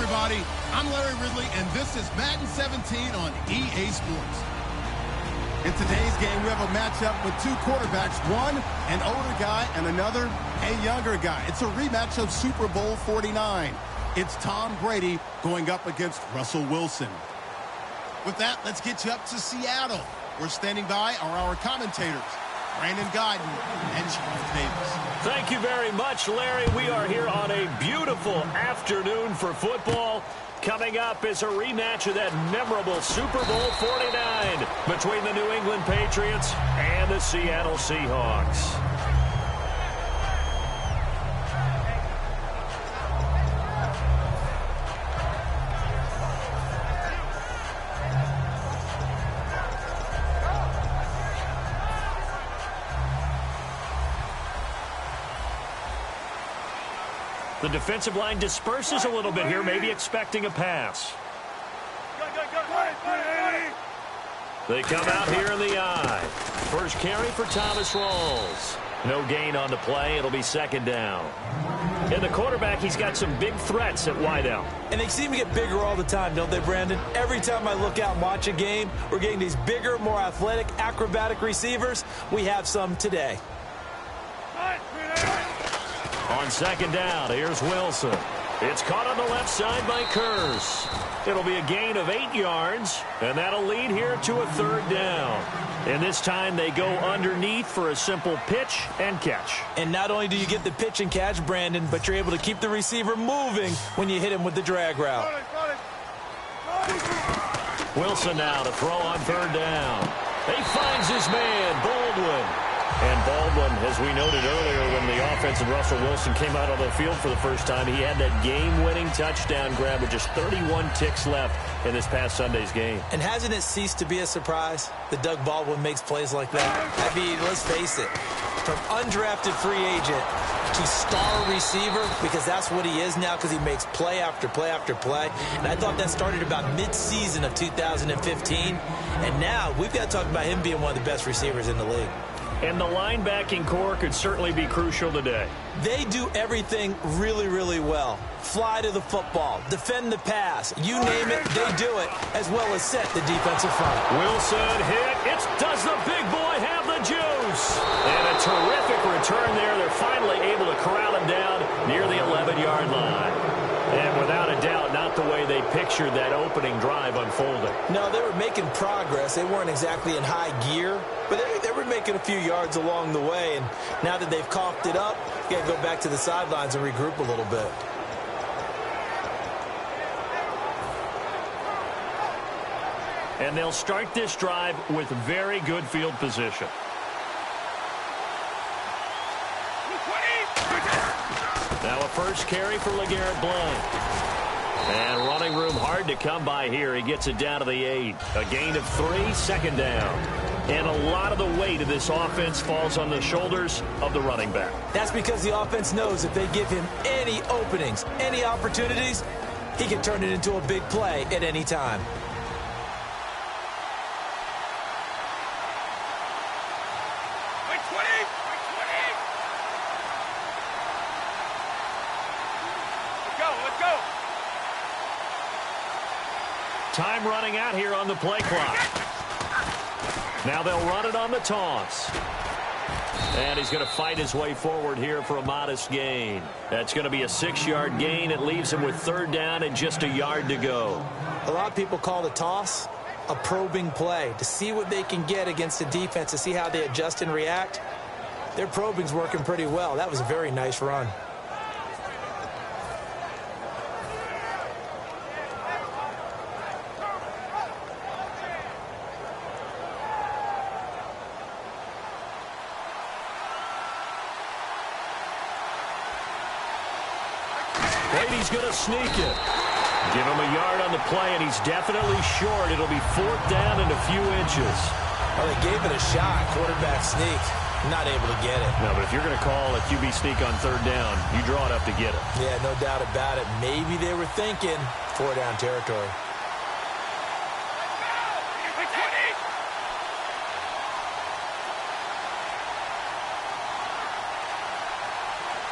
everybody. I'm Larry Ridley, and this is Madden 17 on EA Sports. In today's game, we have a matchup with two quarterbacks, one an older guy and another a younger guy. It's a rematch of Super Bowl 49. It's Tom Brady going up against Russell Wilson. With that, let's get you up to Seattle. We're standing by are our commentators, Brandon Guyton and Charles Davis. Thank you very much, Larry. We are here on a beautiful afternoon for football. Coming up is a rematch of that memorable Super Bowl 49 between the New England Patriots and the Seattle Seahawks. The defensive line disperses a little bit here, maybe expecting a pass. They come out here in the eye. First carry for Thomas Rawls. No gain on the play. It'll be second down. And the quarterback, he's got some big threats at wideout. And they seem to get bigger all the time, don't they, Brandon? Every time I look out and watch a game, we're getting these bigger, more athletic, acrobatic receivers. We have some today. On second down, here's Wilson. It's caught on the left side by Kurz. It'll be a gain of 8 yards, and that'll lead here to a third down. And this time they go underneath for a simple pitch and catch. And not only do you get the pitch and catch, Brandon, but you're able to keep the receiver moving when you hit him with the drag route. Wilson now to throw on third down. He finds his man, Baldwin. And Baldwin, as we noted earlier, when the offense and Russell Wilson came out on the field for the first time, he had that game-winning touchdown grab with just 31 ticks left in this past Sunday's game. And hasn't it ceased to be a surprise that Doug Baldwin makes plays like that? I mean, let's face it, from undrafted free agent to star receiver, because that's what he is now, because he makes play after play after play. And I thought that started about mid-season of 2015. And now we've got to talk about him being one of the best receivers in the league. And the linebacking core could certainly be crucial today. They do everything really, really well. Fly to the football, defend the pass, you name it, they do it, as well as set the defensive front. Wilson hit. Does the big boy have the juice? And a terrific return there. They're finally able to corral him down near the 11-yard line. And without a doubt, not the way they pictured that opening drive unfolding. No, they were making progress. They weren't exactly in high gear, but they were making a few yards along the way. And now that they've coughed it up, you got to go back to the sidelines and regroup a little bit. And they'll start this drive with very good field position. Now a first carry for LeGarrette Blount. And running room hard to come by here. He gets it down to the 8. A gain of 3, second down. And a lot of the weight of this offense falls on the shoulders of the running back. That's because the offense knows if they give him any openings, any opportunities, he can turn it into a big play at any time. Time running out here on the play clock. Now they'll run it on the toss. And he's going to fight his way forward here for a modest gain. That's going to be a 6-yard gain. It leaves him with third down and just a yard to go. A lot of people call the toss a probing play to see what they can get against the defense, to see how they adjust and react. Their probing's working pretty well. That was a very nice run. Brady's going to sneak it. Give him a yard on the play, and he's definitely short. It'll be fourth down and a few inches. Well, they gave it a shot. Quarterback sneak. Not able to get it. No, but if you're going to call a QB sneak on third down, you draw it up to get it. Yeah, no doubt about it. Maybe they were thinking 4-down territory.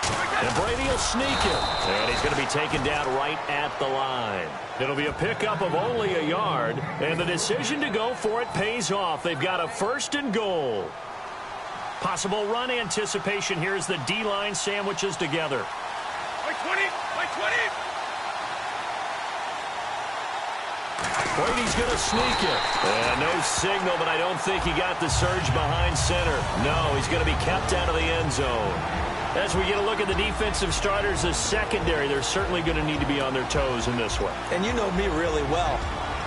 And Brady will sneak it. And he's going to be taken down right at the line. It'll be a pickup of only a yard. And the decision to go for it pays off. They've got a 1st and goal. Possible run anticipation here as the D-line sandwiches together. Like 20, like 20. Brady's going to sneak it. And no signal, but I don't think he got the surge behind center. No, he's going to be kept out of the end zone. As we get a look at the defensive starters as secondary, they're certainly going to need to be on their toes in this one. And you know me really well.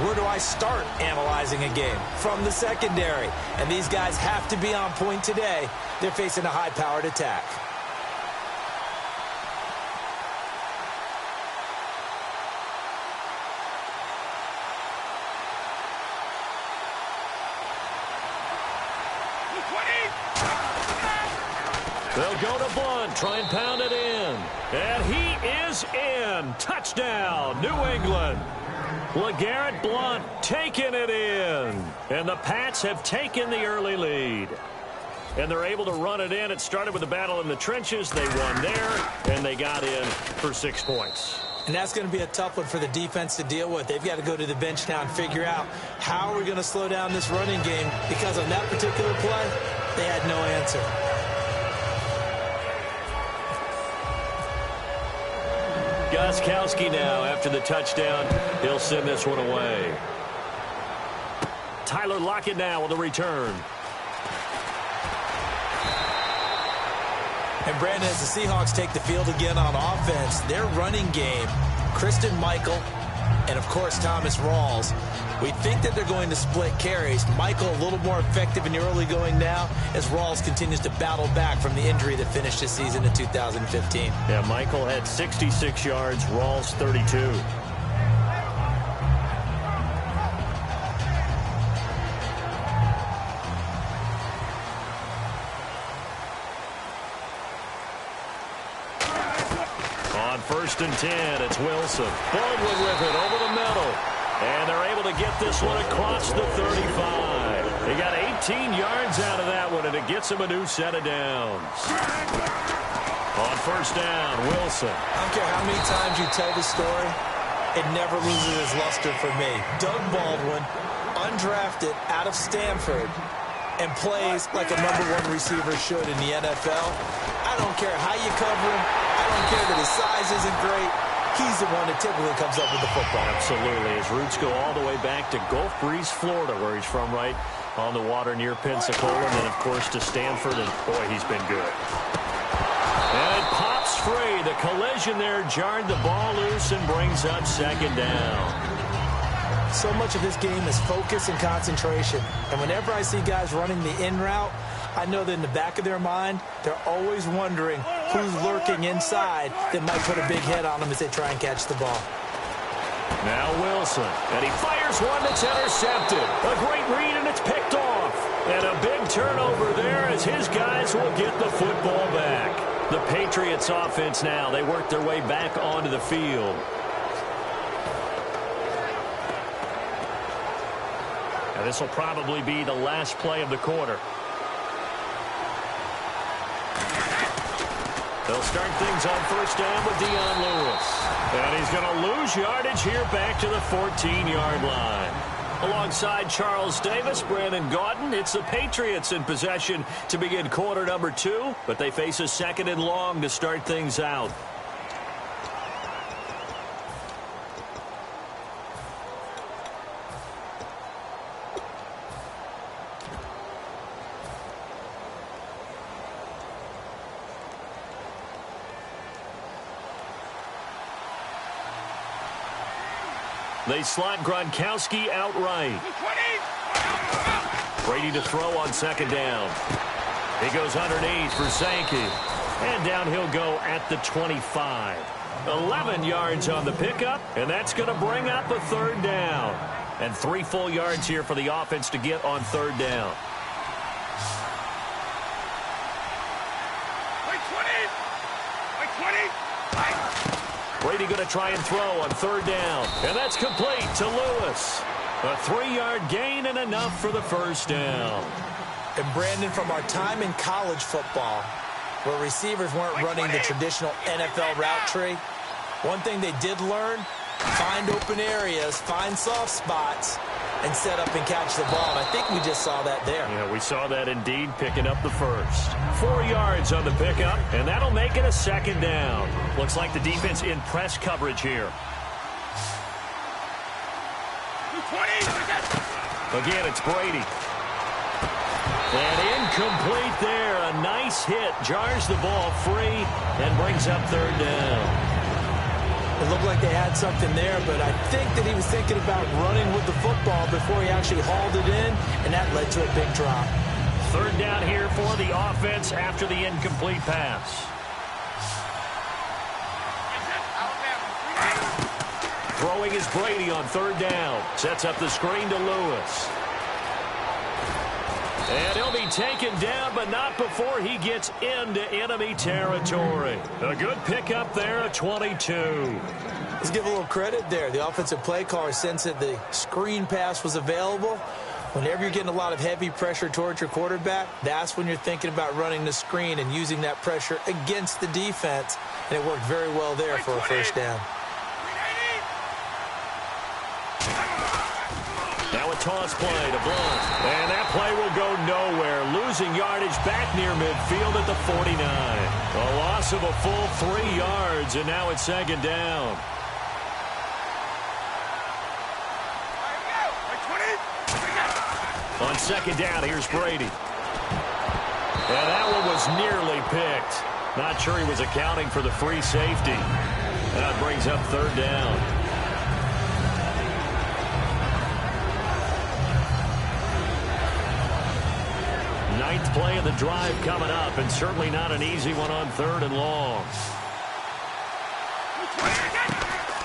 Where do I start analyzing a game? From the secondary. And these guys have to be on point today. They're facing a high-powered attack. They'll go to Blunt, try and pound it in. And he is in. Touchdown, New England. LeGarrette Blunt taking it in. And the Pats have taken the early lead. And they're able to run it in. It started with a battle in the trenches. They won there, and they got in for 6 points. And that's going to be a tough one for the defense to deal with. They've got to go to the bench now and figure out how we're going to slow down this running game, because on that particular play, they had no answer. Gostkowski now, after the touchdown, he'll send this one away. Tyler Lockett now with a return. And Brandon, as the Seahawks take the field again on offense, their running game, Christine Michael and, of course, Thomas Rawls, we think that they're going to split carries. Michael a little more effective in the early going now as Rawls continues to battle back from the injury that finished his season in 2015. Yeah, Michael had 66 yards, Rawls 32. On 1st and 10, it's Wilson. Baldwin with it over the middle. And they're able to get this one across the 35. They got 18 yards out of that one, and it gets them a new set of downs. On 1st down, Wilson. I don't care how many times you tell the story, it never loses its luster for me. Doug Baldwin, undrafted out of Stanford, and plays like a #1 receiver should in the NFL. I don't care how you cover him. I don't care that his size isn't great. He's the one that typically comes up with the football. Absolutely. His roots go all the way back to Gulf Breeze, Florida, where he's from, right on the water near Pensacola, and then, of course, to Stanford, and, boy, he's been good. And it pops free. The collision there jarred the ball loose and brings up 2nd down. So much of this game is focus and concentration. And whenever I see guys running the in route, I know that in the back of their mind, they're always wondering who's lurking inside that might put a big hit on them as they try and catch the ball. Now Wilson, and he fires one that's intercepted. A great read, and it's picked off. And a big turnover there as his guys will get the football back. The Patriots offense now, they work their way back onto the field. And this will probably be the last play of the quarter. They'll start things on 1st down with Dion Lewis. And he's going to lose yardage here back to the 14-yard line. Alongside Charles Davis, Brandon Gaudin, it's the Patriots in possession to begin quarter number 2, but they face a 2nd and long to start things out. They slot Gronkowski outright. Brady to throw on 2nd down. He goes underneath for Sankey. And down he'll go at the 25. 11 yards on the pickup, and that's going to bring up a 3rd down. And 3 full yards here for the offense to get on 3rd down. Brady going to try and throw on 3rd down. And that's complete to Lewis. A 3-yard gain and enough for the 1st down. And Brandon, from our time in college football, where receivers weren't running the traditional NFL route tree. One thing they did learn, find open areas, find soft spots, and set up and catch the ball. And I think we just saw that there. Yeah, we saw that indeed, picking up the first. 4 yards on the pickup, and that'll make it a second down. Looks like the defense in press coverage here. 220. Again, it's Brady. And incomplete there. A nice hit. Jars the ball free and brings up third down. It looked like they had something there, but I think that he was thinking about running with the football before he actually hauled it in, and that led to a big drop. Third down here for the offense after the incomplete pass. Throwing is Brady on third down. Sets up the screen to Lewis. And he'll be taken down, but not before he gets into enemy territory. A good pickup there at 22. Let's give a little credit there. The offensive play caller sensed that the screen pass was available. Whenever you're getting a lot of heavy pressure towards your quarterback, that's when you're thinking about running the screen and using that pressure against the defense. And it worked very well there for a first down. Now a toss play to Blunt. And that play will go nowhere. Losing yardage back near midfield at the 49. A loss of a full 3 yards, and now it's second down. On second down, here's Brady. And that one was nearly picked. Not sure he was accounting for the free safety. That brings up third down. Ninth play of the drive coming up, and certainly not an easy one on third and long.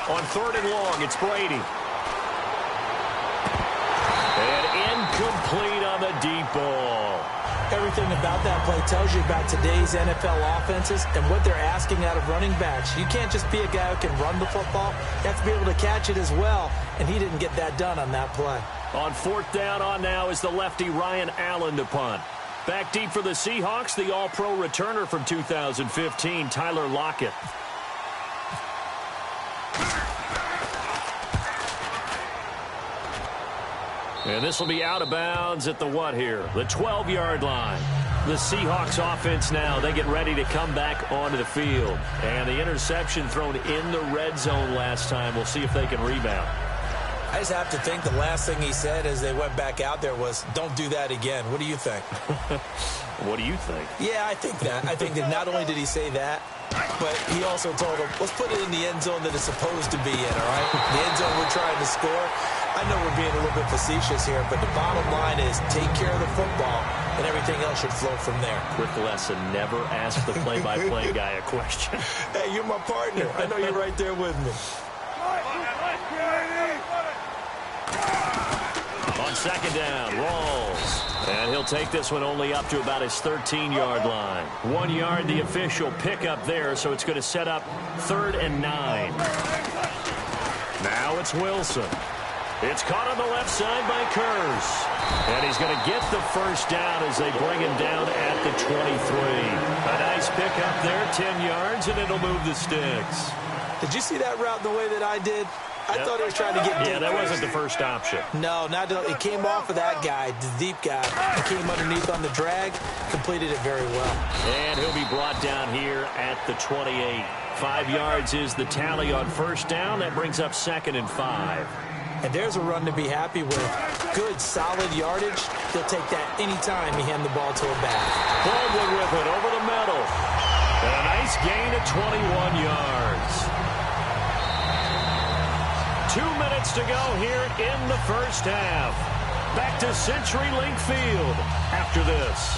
On third and long, it's Brady. And incomplete on the deep ball. Everything about that play tells you about today's NFL offenses and what they're asking out of running backs. You can't just be a guy who can run the football. You have to be able to catch it as well, and he didn't get that done on that play. On fourth down on now is the lefty Ryan Allen to punt. Back deep for the Seahawks, the all-pro returner from 2015, Tyler Lockett. And this will be out of bounds at the what here? The 12-yard line. The Seahawks offense now, they get ready to come back onto the field. And the interception thrown in the red zone last time. We'll see if they can rebound. I just have to think the last thing he said as they went back out there was, don't do that again. What do you think? What do you think? Yeah, I think that. I think that not only did he say that, but he also told him, let's put it in the end zone that it's supposed to be in, all right? The end zone we're trying to score. I know we're being a little bit facetious here, but the bottom line is take care of the football, and everything else should flow from there. Quick lesson, never ask the play-by-play guy a question. Hey, you're my partner. I know you're right there with me. On second down, Rawls. And he'll take this one only up to about his 13-yard line. 1 yard, the official pickup there, so it's going to set up 3rd and 9. Now it's Wilson. It's caught on the left side by Kurz. And he's going to get the first down as they bring him down at the 23. A nice pickup there, 10 yards, and it'll move the sticks. Did you see that route the way that I did? I thought he was trying to get deep. Yeah, that wasn't the first option. No, it came off of that guy, the deep guy. He came underneath on the drag, completed it very well. And he'll be brought down here at the 28. 5 yards is the tally on first down. That brings up 2nd and 5. And there's a run to be happy with. Good, solid yardage. He'll take that anytime he hand the ball to a back. Baldwin with it over the middle. And a nice gain of 21 yards. 2 minutes to go here in the first half. Back to CenturyLink Field after this.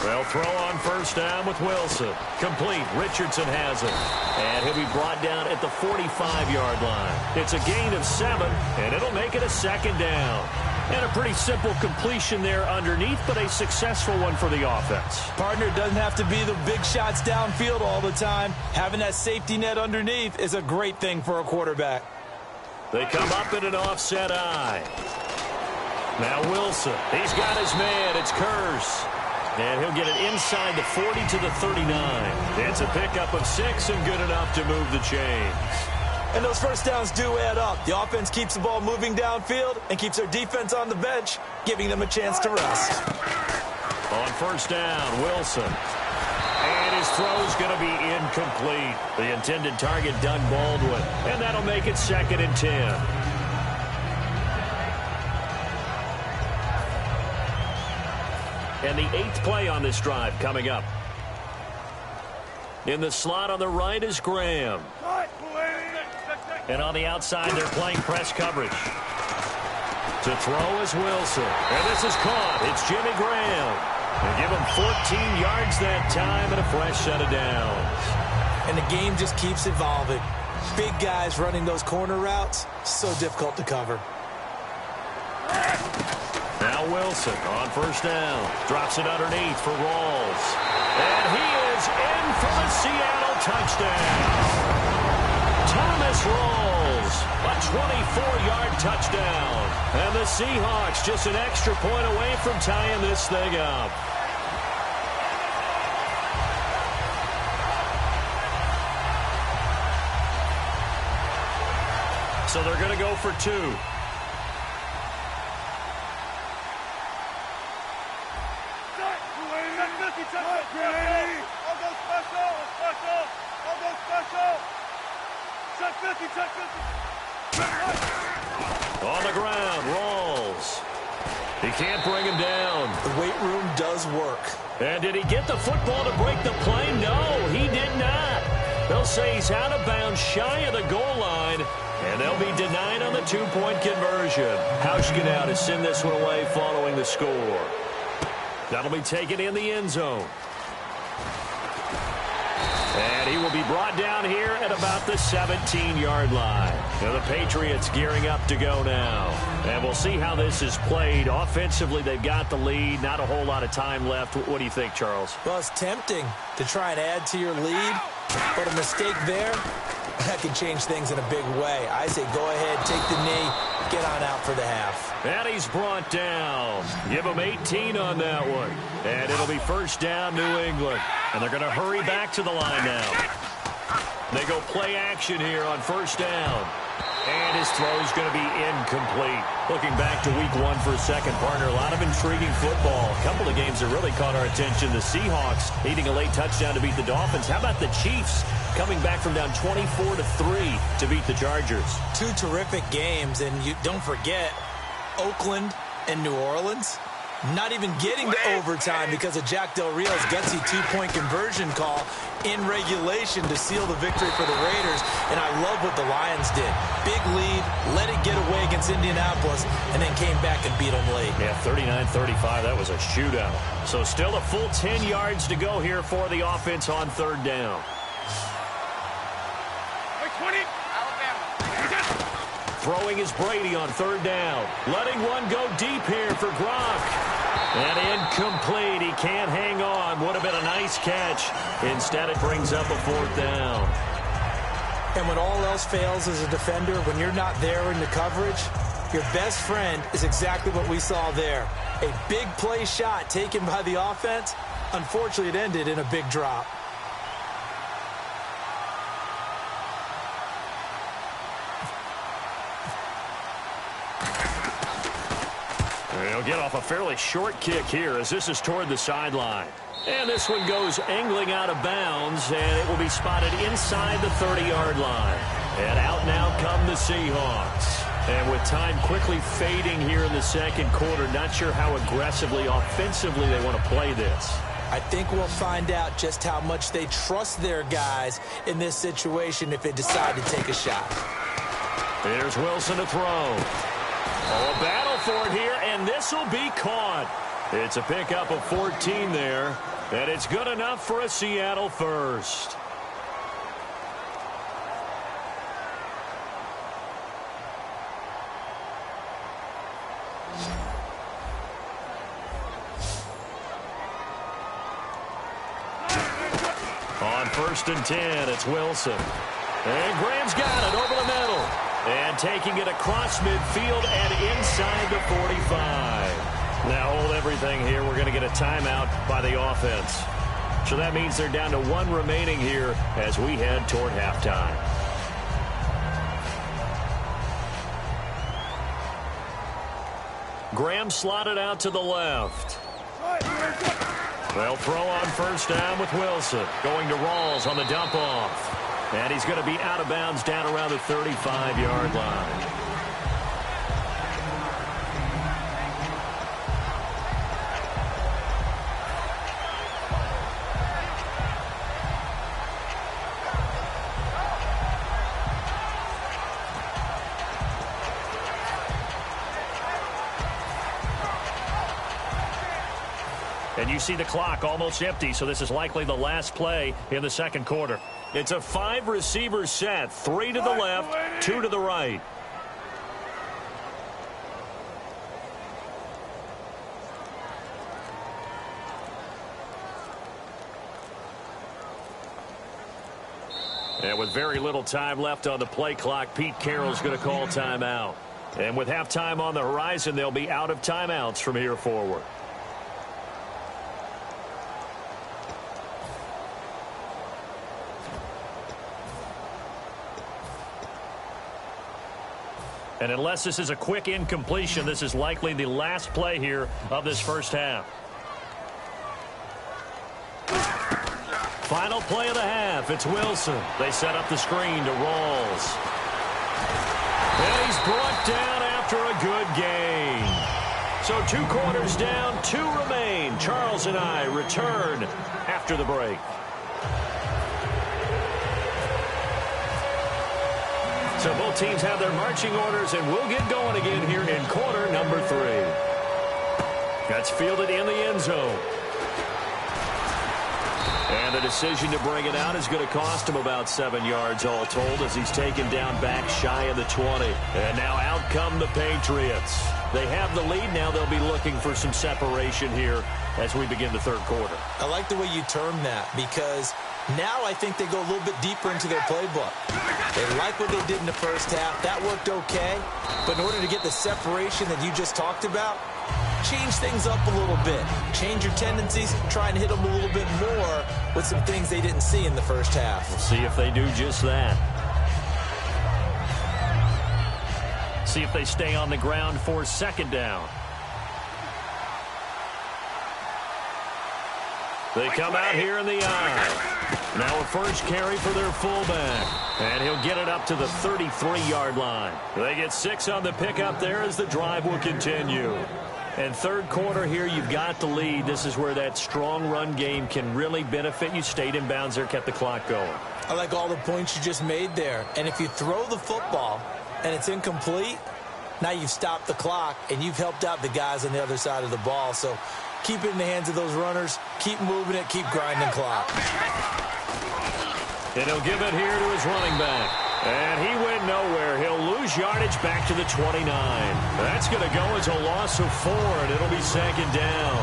Well, throw on first down with Wilson. Complete. Richardson has it. And he'll be brought down at the 45-yard line. It's a gain of 7, and it'll make it a second down. And a pretty simple completion there underneath, but a successful one for the offense. Partner doesn't have to be the big shots downfield all the time. Having that safety net underneath is a great thing for a quarterback. They come up in an offset eye. Now Wilson. He's got his man. It's Curse. And he'll get it inside the 40 to the 39. It's a pickup of 6 and good enough to move the chains. And those first downs do add up. The offense keeps the ball moving downfield and keeps their defense on the bench, giving them a chance to rest. On first down, Wilson. And his throw's going to be incomplete. The intended target, Doug Baldwin. And that'll make it 2nd and 10. And the 8th play on this drive coming up. In the slot on the right is Graham. And on the outside, they're playing press coverage. To throw is Wilson. And this is caught. It's Jimmy Graham. They give him 14 yards that time and a fresh set of downs. And the game just keeps evolving. Big guys running those corner routes, so difficult to cover. Now Wilson on first down. Drops it underneath for Rawls. And he is in for the Seattle touchdown. Thomas Rawls, a 24-yard touchdown. And the Seahawks just an extra point away from tying this thing up. So they're going to go for 2. On the ground, Rawls. He can't bring him down. The weight room does work. And did he get the football to break the play? No, he did not. They'll say he's out of bounds shy of the goal line, and they'll be denied on the 2-point conversion. Hauschka to send this one away following the score. That'll be taken in the end zone. And he will be brought down here at about the 17-yard line. Now the Patriots gearing up to go now. And we'll see how this is played. Offensively, they've got the lead. Not a whole lot of time left. What do you think, Charles? Well, it's tempting to try and add to your lead, but a mistake there, that can change things in a big way. I say go ahead, take the knee, get on out for the half. And he's brought down. Give him 18 on that one. And it'll be first down, New England. And they're going to hurry back to the line now. They go play action here on first down. And his throw's going to be incomplete. Looking back to week 1 for a second, partner, a lot of intriguing football. A couple of games that really caught our attention. The Seahawks needing a late touchdown to beat the Dolphins. How about the Chiefs coming back from down 24-3 to beat the Chargers? 2 terrific games, and you don't forget Oakland and New Orleans not even getting to overtime because of Jack Del Rio's gutsy 2-point conversion call in regulation to seal the victory for the Raiders. And I love what the Lions did. Big lead, let it get away against Indianapolis, and then came back and beat them late. Yeah, 39-35. That was a shootout. So still a full 10 yards to go here for the offense on third down. 20, Alabama. Throwing is Brady on third down. Letting one go deep here for Gronk. And incomplete. He can't hang on. Would have been a nice catch. Instead, it brings up a fourth down. And when all else fails as a defender, when you're not there in the coverage, your best friend is exactly what we saw there. A big play shot taken by the offense. Unfortunately, it ended in a big drop. They'll get off a fairly short kick here as this is toward the sideline. And this one goes angling out of bounds, and it will be spotted inside the 30-yard line. And out now come the Seahawks. And with time quickly fading here in the second quarter, not sure how aggressively, offensively they want to play this. I think we'll find out just how much they trust their guys in this situation if they decide to take a shot. Here's Wilson to throw. Oh, a battle for it here, and this will be caught. It's a pickup of 14 there, and it's good enough for a Seattle first. On 1st and 10, it's Wilson. And Graham's got it over the middle. And taking it across midfield and inside the 45. Now hold everything here. We're going to get a timeout by the offense. So that means they're down to 1 remaining here as we head toward halftime. Graham slotted out to the left. They'll throw on 1st down with Wilson. Going to Rawls on the dump off. And he's going to be out of bounds down around the 35-yard line. And you see the clock almost empty, so this is likely the last play in the second quarter. It's a 5-receiver set, 3 to the left, 2 to the right. And with very little time left on the play clock, Pete Carroll's going to call timeout. And with halftime on the horizon, they'll be out of timeouts from here forward. And unless this is a quick incompletion, this is likely the last play here of this first half. Final play of the half. It's Wilson. They set up the screen to Rawls. And he's brought down after a good gain. So 2 quarters down, 2 remain. Charles and I return after the break. So both teams have their marching orders, and we'll get going again here in quarter number 3. That's fielded in the end zone. And the decision to bring it out is going to cost him about 7 yards all told as he's taken down back shy of the 20. And now out come the Patriots. They have the lead. Now they'll be looking for some separation here as we begin the third quarter. I like the way you term that because now I think they go a little bit deeper into their playbook. They like what they did in the first half. That worked okay. But in order to get the separation that you just talked about, change things up a little bit. Change your tendencies. Try and hit them a little bit more with some things they didn't see in the first half. We'll see if they do just that. See if they stay on the ground for 2nd down. They come out here in the eye. Now a first carry for their fullback. And he'll get it up to the 33-yard line. They get 6 on the pickup there as the drive will continue. And third quarter here, you've got the lead. This is where that strong run game can really benefit you. Stayed in bounds there, kept the clock going. I like all the points you just made there. And if you throw the football and it's incomplete, now you've stopped the clock and you've helped out the guys on the other side of the ball. So keep it in the hands of those runners. Keep moving it. Keep grinding clock. And he'll give it here to his running back. And he went nowhere. He'll lose yardage back to the 29. That's going to go as a loss of 4, and it'll be 2nd down.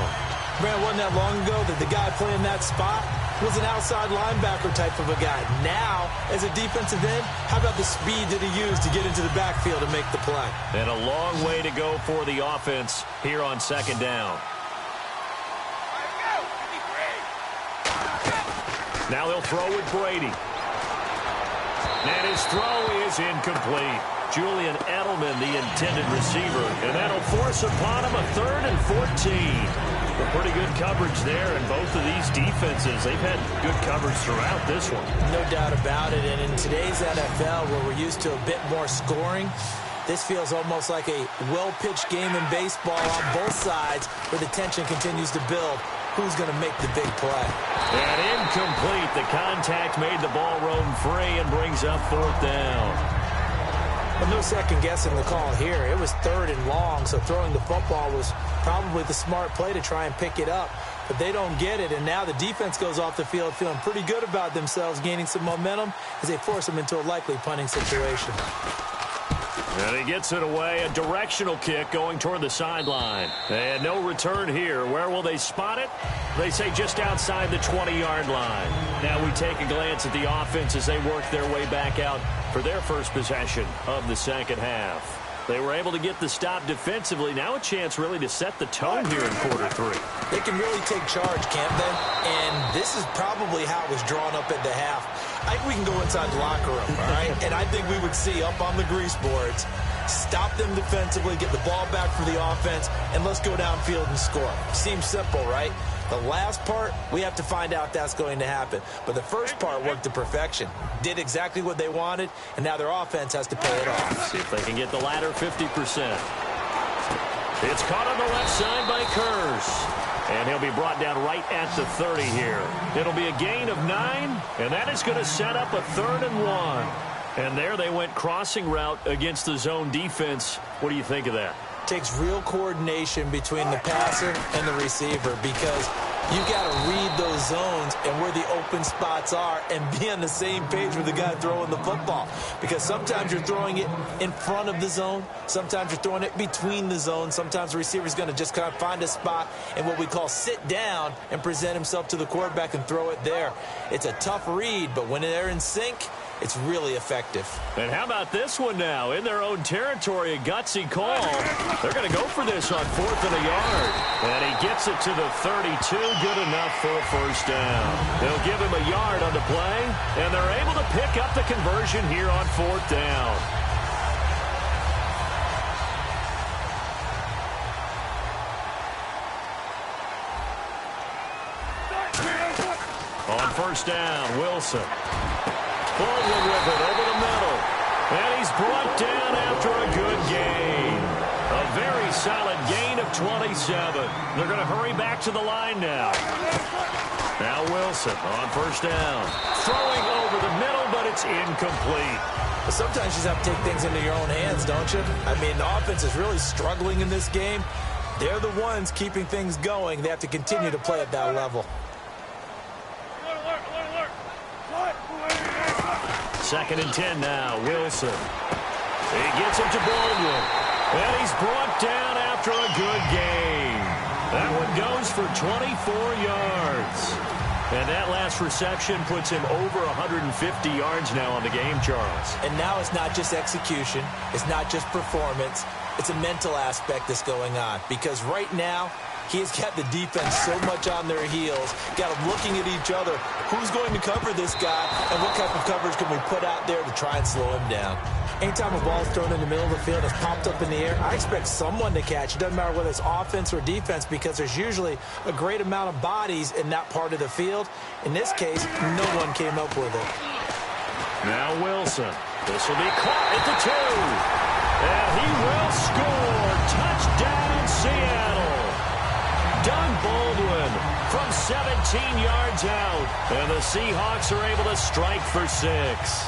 Man, wasn't that long ago that the guy playing that spot was an outside linebacker type of a guy. Now, as a defensive end, how about the speed that he used to get into the backfield and make the play? And a long way to go for the offense here on 2nd down. Now they'll throw with Brady. And his throw is incomplete. Julian Edelman, the intended receiver. And that'll force upon him a 3rd and 14. A pretty good coverage there, and both of these defenses, they've had good coverage throughout this one. No doubt about it. And in today's NFL, where we're used to a bit more scoring, this feels almost like a well-pitched game in baseball on both sides where the tension continues to build. Who's going to make the big play? And incomplete. The contact made the ball roam free and brings up 4th down. Well, no second guessing the call here. It was 3rd and long, so throwing the football was probably the smart play to try and pick it up. But they don't get it, and now the defense goes off the field feeling pretty good about themselves, gaining some momentum as they force them into a likely punting situation. And he gets it away, a directional kick going toward the sideline. And no return here. Where will they spot it? They say just outside the 20-yard line. Now we take a glance at the offense as they work their way back out for their first possession of the second half. They were able to get the stop defensively. Now a chance really to set the tone here in quarter 3. They can really take charge, can't they? And this is probably how it was drawn up at the half. I think we can go inside the locker room, all right? And I think we would see up on the grease boards, stop them defensively, get the ball back for the offense, and let's go downfield and score. Seems simple, right? The last part, we have to find out that's going to happen. But the first part worked to perfection. Did exactly what they wanted, and now their offense has to pay it off. See if they can get the latter 50%. It's caught on the left side by Kurz. And he'll be brought down right at the 30 here. It'll be a gain of 9, and that is going to set up a 3rd and 1. And there they went crossing route against the zone defense. What do you think of that? Takes real coordination between the passer and the receiver because you've got to read those zones and where the open spots are and be on the same page with the guy throwing the football. Because sometimes you're throwing it in front of the zone. Sometimes you're throwing it between the zones. Sometimes the receiver's going to just kind of find a spot and what we call sit down and present himself to the quarterback and throw it there. It's a tough read, but when they're in sync, it's really effective. And how about this one now? In their own territory, a gutsy call. They're going to go for this on 4th and a yard. And he gets it to the 32. Good enough for a first down. They'll give him a yard on the play, and they're able to pick up the conversion here on 4th down. On first down, Wilson. Baldwin with it over the middle. And he's brought down after a good gain. A very solid gain of 27. They're going to hurry back to the line now. Now Wilson on first down. Throwing over the middle, but it's incomplete. But sometimes you just have to take things into your own hands, don't you? I mean, the offense is really struggling in this game. They're the ones keeping things going. They have to continue to play at that level. 2nd and 10 now, Wilson. He gets it to Baldwin. And he's brought down after a good gain. That one goes for 24 yards. And that last reception puts him over 150 yards now on the game, Charles. And now it's not just execution. It's not just performance. It's a mental aspect that's going on. Because right now, he has got the defense so much on their heels, got them looking at each other. Who's going to cover this guy, and what type of coverage can we put out there to try and slow him down? Anytime a ball is thrown in the middle of the field, it's popped up in the air, I expect someone to catch. It doesn't matter whether it's offense or defense because there's usually a great amount of bodies in that part of the field. In this case, no one came up with it. Now Wilson. This will be caught at the 2. And he will score. Touchdown, Seattle. Doug Baldwin from 17 yards out. And the Seahawks are able to strike for 6.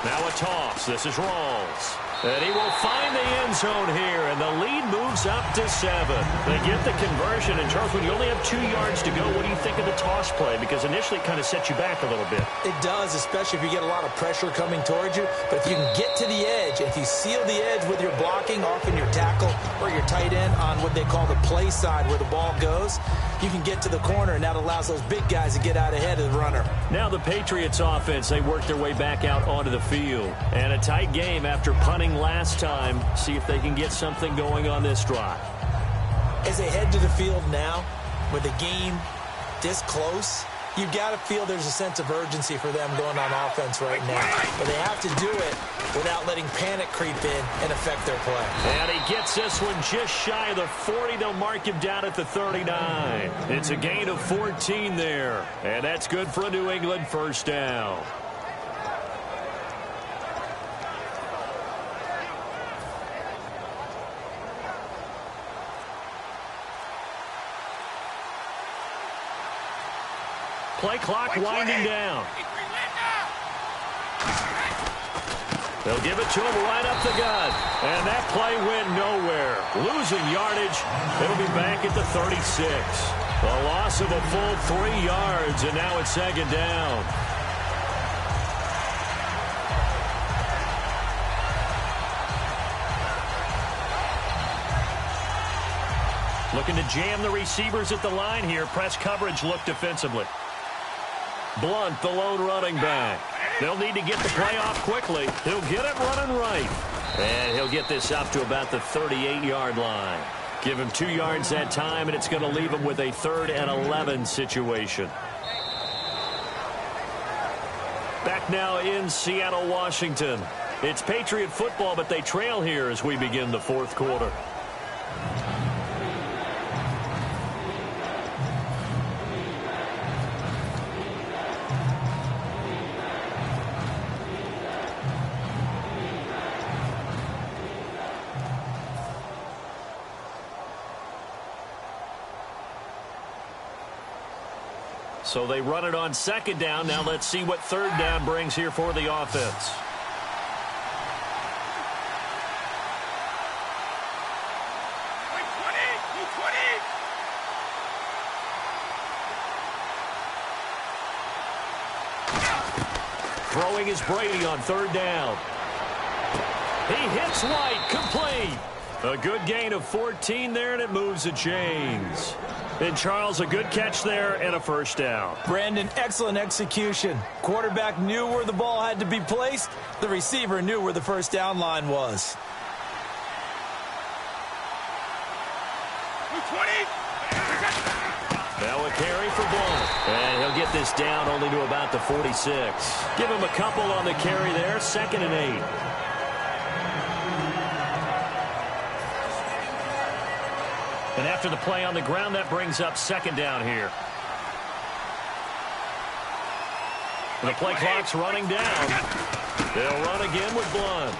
Now a toss. This is Rawls. And he will find the end zone here, and the lead moves up to 7. They get the conversion, and Charles, when you only have 2 yards to go, what do you think of the toss play? Because initially it kind of sets you back a little bit. It does, especially if you get a lot of pressure coming towards you. But if you can get to the edge, if you seal the edge with your blocking, often your tackle or your tight end on what they call the play side where the ball goes, you can get to the corner, and that allows those big guys to get out ahead of the runner. Now the Patriots offense, they work their way back out onto the field. And a tight game after punting last time. See if they can get something going on this drive. As they head to the field now, with the game this close, you've got to feel there's a sense of urgency for them going on offense right now. But they have to do it without letting panic creep in and affect their play. And he gets this one just shy of the 40. They'll mark him down at the 39. It's a gain of 14 there. And that's good for a New England first down. play clock winding down. They'll give it to him right up the gut. And that play went nowhere. Losing yardage. It'll be back at the 36. A loss of a full 3 yards, and now it's second down. Looking to jam the receivers at the line here. Press coverage look defensively. Blunt, the lone running back. They'll need to get the play off quickly. He'll get it running right. And he'll get this up to about the 38-yard line. Give him 2 yards that time, and it's going to leave him with a 3rd and 11 situation. Back now in Seattle, Washington. It's Patriot football, but they trail here as we begin the 4th quarter. So they run it on 2nd down. Now let's see what 3rd down brings here for the offense. Throwing is Brady on 3rd down. He hits White, complete. A good gain of 14 there, and it moves the chains. And Charles, a good catch there and a 1st down. Brandon, excellent execution. Quarterback knew where the ball had to be placed. The receiver knew where the 1st down line was. Now a carry for Blunt. And he'll get this down only to about the 46. Give him a couple on the carry there. 2nd and 8. And after the play on the ground, that brings up 2nd down here. The play clock's running down. They'll run again with Blunt.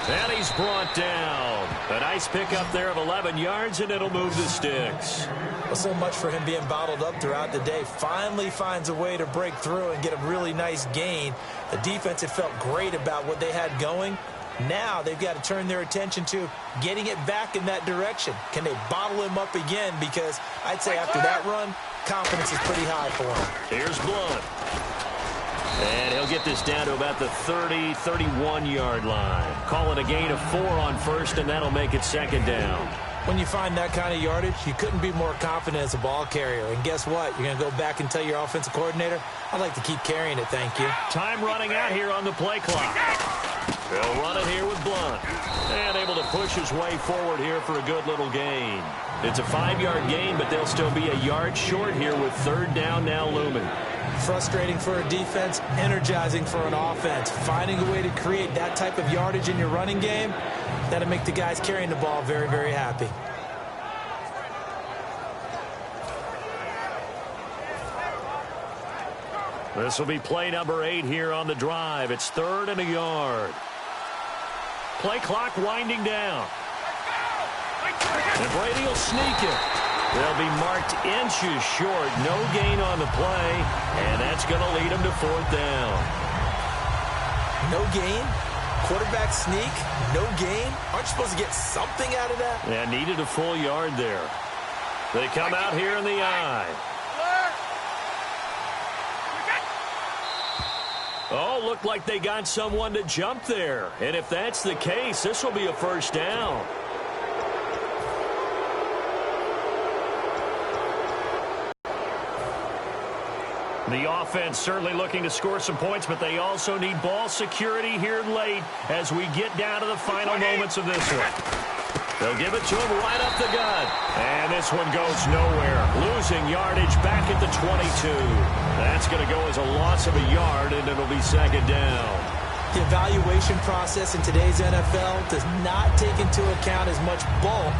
And he's brought down. A nice pickup there of 11 yards, and it'll move the sticks. Well, so much for him being bottled up throughout the day. Finally finds a way to break through and get a really nice gain. The defense had felt great about what they had going. Now they've got to turn their attention to getting it back in that direction. Can they bottle him up again? Because I'd say after that run, confidence is pretty high for him. Here's Blunt. And he'll get this down to about the 30, 31-yard line. Call it a gain of 4 on 1st, and that'll make it 2nd down. When you find that kind of yardage, you couldn't be more confident as a ball carrier. And guess what? You're going to go back and tell your offensive coordinator, I'd like to keep carrying it, thank you. Time running out here on the play clock. They'll run it here with Blunt. And able to push his way forward here for a good little gain. It's a 5-yard gain, but they'll still be a yard short here with 3rd down now looming. Frustrating for a defense, energizing for an offense. Finding a way to create that type of yardage in your running game, that'll make the guys carrying the ball very, very happy. This will be play number 8 here on the drive. It's 3rd and a yard. Play clock winding down. And Brady will sneak it. They'll be marked inches short. No gain on the play. And that's going to lead them to 4th down. No gain? Quarterback sneak? No gain? Aren't you supposed to get something out of that? Yeah, needed a full yard there. They come out here in the eye. Oh, looked like they got someone to jump there. And if that's the case, this will be a 1st down. The offense certainly looking to score some points, but they also need ball security here late as we get down to the final moments of this one. They'll give it to him right up the gut. And this one goes nowhere. Losing yardage back at the 22. That's going to go as a loss of a yard, and it'll be 2nd down. The evaluation process in today's NFL does not take into account as much bulk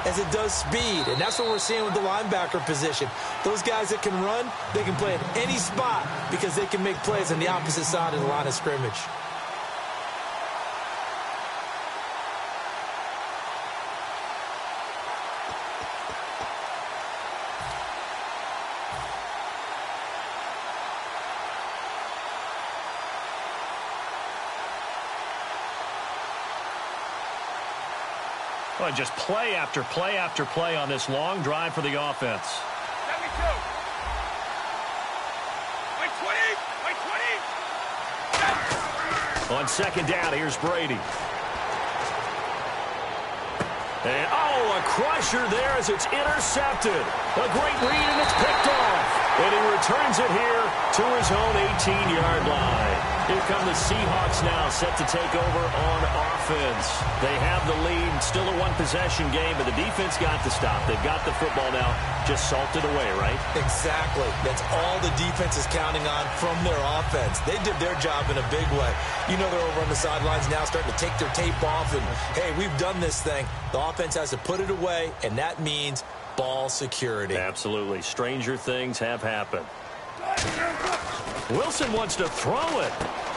as it does speed, and that's what we're seeing with the linebacker position. Those guys that can run, they can play at any spot because they can make plays on the opposite side of the line of scrimmage. Well, just play after play after play on this long drive for the offense. 72. Wait, 20. Wait, 20. On second down, here's Brady. And, a crusher there as it's intercepted. A great read, and it's picked off. And he returns it here to his own 18-yard line. Here come the Seahawks now, set to take over on offense. They have the lead, still a one-possession game, but the defense got to stop. They've got the football now, just salted away, right? Exactly. That's all the defense is counting on from their offense. They did their job in a big way. You know they're over on the sidelines now starting to take their tape off, and, hey, we've done this thing. The offense has to put it away, and that means ball security. Absolutely. Stranger things have happened. Wilson wants to throw it.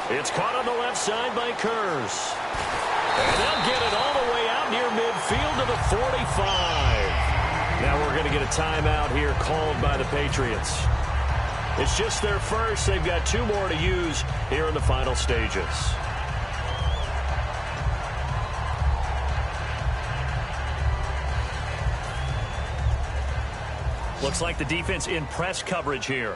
It's caught on the left side by Kurz. And they'll get it all the way out near midfield to the 45. Now we're going to get a timeout here called by the Patriots. It's just their first. They've got 2 more to use here in the final stages. Looks like the defense in press coverage here.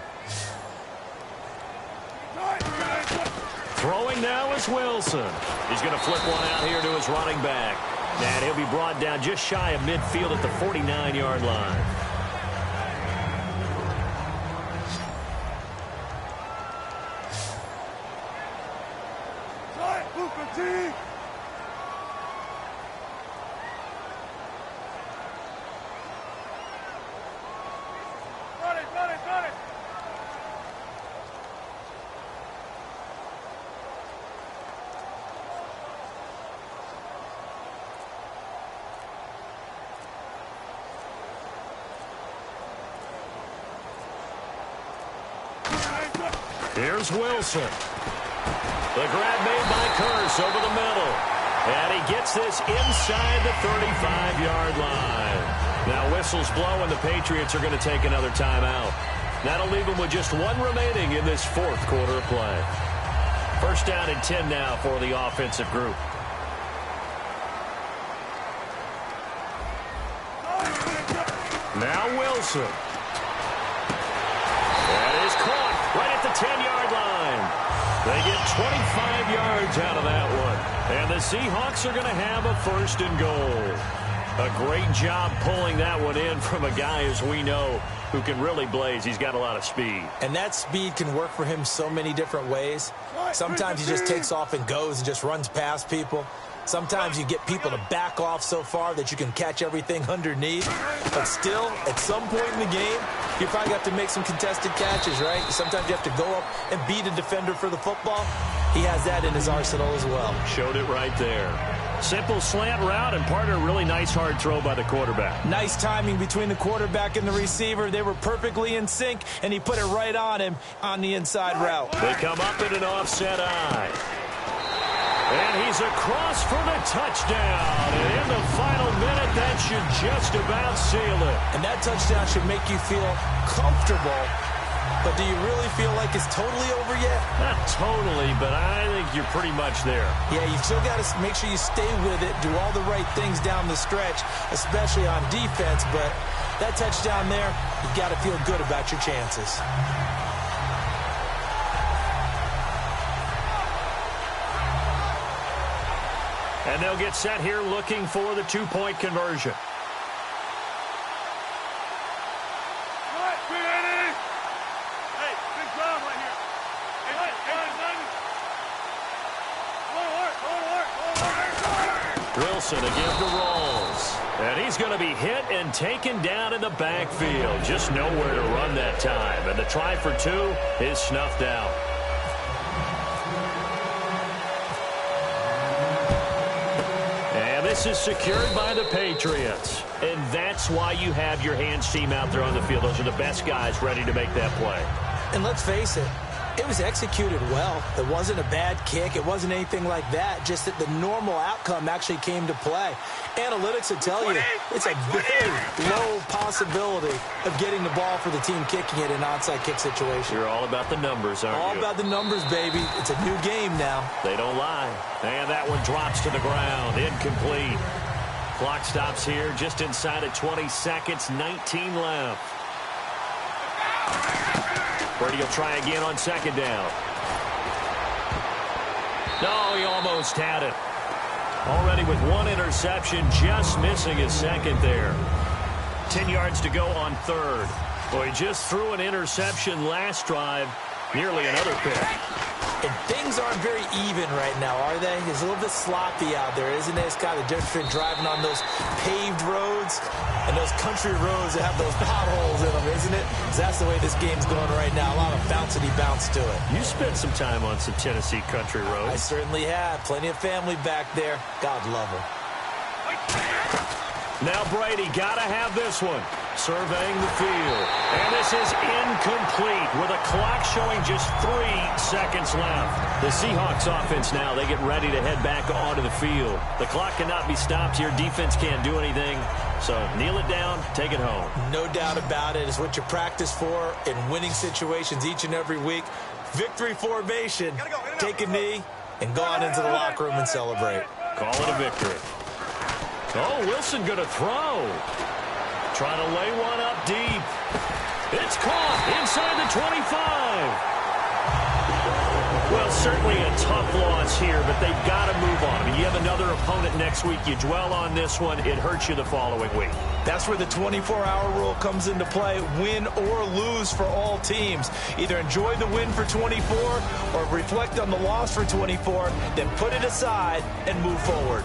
Throwing now is Wilson. He's going to flip one out here to his running back. And he'll be brought down just shy of midfield at the 49-yard line. Here's Wilson. The grab made by Kurz over the middle. And he gets this inside the 35-yard line. Now whistles blow, and the Patriots are going to take another timeout. That'll leave them with just 1 remaining in this 4th quarter of play. First down and 10 now for the offensive group. Now Wilson. That is caught right at the 10-yard line. They get 25 yards out of that one. And the Seahawks are going to have a 1st and goal. A great job pulling that one in from a guy, as we know, who can really blaze. He's got a lot of speed. And that speed can work for him so many different ways. Sometimes he just takes off and goes and just runs past people. Sometimes you get people to back off so far that you can catch everything underneath. But still, at some point in the game, you probably have to make some contested catches, right? Sometimes you have to go up and beat a defender for the football. He has that in his arsenal as well. Showed it right there. Simple slant route and part of a really nice hard throw by the quarterback. Nice timing between the quarterback and the receiver. They were perfectly in sync, and he put it right on him on the inside route. They come up in an offset eye. And he's across for the touchdown. And in the final minute, that should just about seal it. And that touchdown should make you feel comfortable. But do you really feel like it's totally over yet? Not totally, but I think you're pretty much there. Yeah, you've still got to make sure you stay with it, do all the right things down the stretch, especially on defense. But that touchdown there, you've got to feel good about your chances. And they'll get set here looking for the 2-point conversion. Wilson again to Rawls. And he's going to be hit and taken down in the backfield. Just nowhere to run that time. And the try for 2 is snuffed out. And this is secured by the Patriots. And that's why you have your hands team out there on the field. Those are the best guys ready to make that play. And let's face it, it was executed well. It wasn't a bad kick. It wasn't anything like that. Just that the normal outcome actually came to play. Analytics will tell you it's a very low possibility of getting the ball for the team kicking it in an onside kick situation. You're all about the numbers, aren't you? All about the numbers, baby. It's a new game now. They don't lie. And that one drops to the ground. Incomplete. Clock stops here just inside of 20 seconds, 19 left. Brady will try again on second down. No, he almost had it. Already with one interception, just missing his second there. 10 yards to go on third. Well, he just threw an interception last drive. Nearly another pick. And things aren't very even right now, are they? It's a little bit sloppy out there, isn't it? It's kind of different between driving on those paved roads and those country roads that have those potholes in them, isn't it? 'Cause that's the way this game's going right now. A lot of bouncy bounce to it. You spent some time on some Tennessee country roads. I certainly have. Plenty of family back there. God love them. Now Brady got to have this one. Surveying the field. And this is incomplete with a clock showing just 3 seconds left. The Seahawks offense now, they get ready to head back onto the field. The clock cannot be stopped here. Defense can't do anything. So kneel it down, take it home. No doubt about it. It's what you practice for in winning situations each and every week. Victory formation. Take a knee and go on into the locker room and celebrate. Call it a victory. Oh, Wilson going to throw. Trying to lay one up deep. It's caught inside the 25. Well, certainly a tough loss here, but they've got to move on. I mean, you have another opponent next week. You dwell on this one, it hurts you the following week. That's where the 24-hour rule comes into play, win or lose for all teams. Either enjoy the win for 24 or reflect on the loss for 24, then put it aside and move forward.